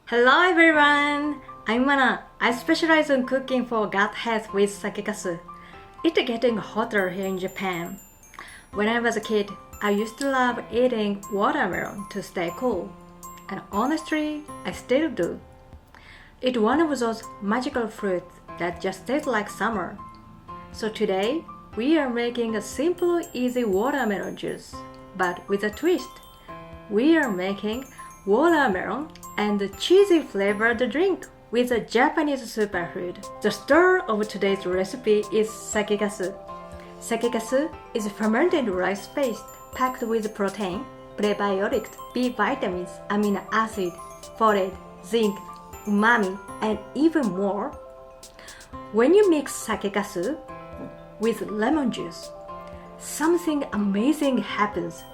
Hello everyone! I'm Mana. I specialize in cooking for gut health with Sakekasu. It's getting hotter here in Japan. When I was a kid, I used to love eating watermelon to stay cool. And honestly, I still do. It's one of those magical fruits that just tastes like summer. So today, we are making a simple, easy watermelon juice, but with a twist. We are making watermelon and cheesy flavored drink with a Japanese superfood. The star of today's recipe is Sakekasu. Sakekasu is fermented rice paste packed with protein, prebiotics, B vitamins, amino acid, folate, zinc, umami, and even more. When you mix Sakekasu with lemon juice, something amazing happens.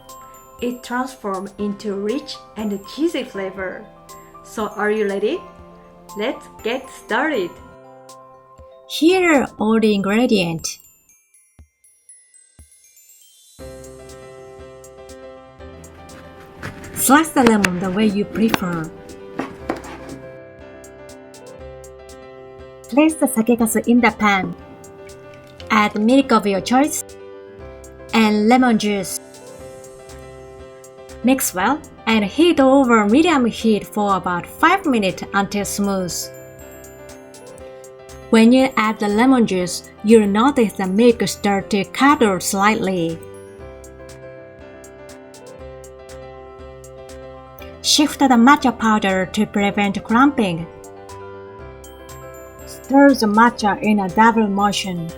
It transforms into rich and cheesy flavor. So are you ready? Let's get started. Here are all the ingredients. Slice the lemon the way you prefer. Place the sakekasu in the pan. Add milk of your choice and lemon juice. Mix well and heat over medium heat for about 5 minutes until smooth. When you add the lemon juice, you'll notice the milk start to curdle slightly. Shift the matcha powder to prevent clumping. Stir the matcha in a double motion.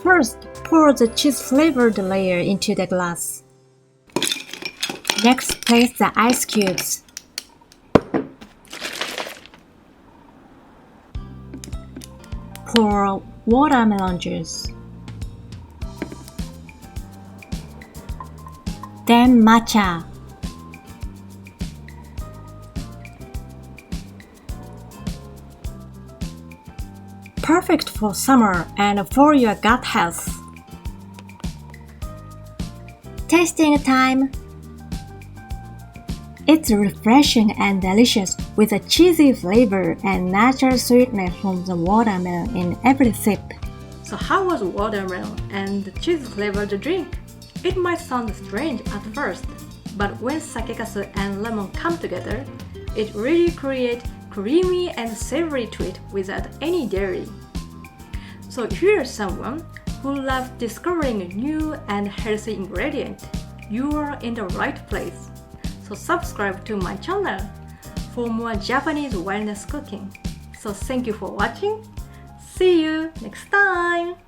First, pour the cheese-flavored layer into the glass. Next, place the ice cubes. Pour watermelon juice. Then matcha. Perfect for summer and for your gut health. Tasting time. It's refreshing and delicious with a cheesy flavor and natural sweetness from the watermelon in every sip. So how was watermelon and cheese flavored drink? It might sound strange at first, but when sakekasu and lemon come together, it really creates creamy and savory treat without any dairy. So if you're someone who loves discovering new and healthy ingredients, you are in the right place. So subscribe to my channel for more Japanese wellness cooking. So thank you for watching. See you next time!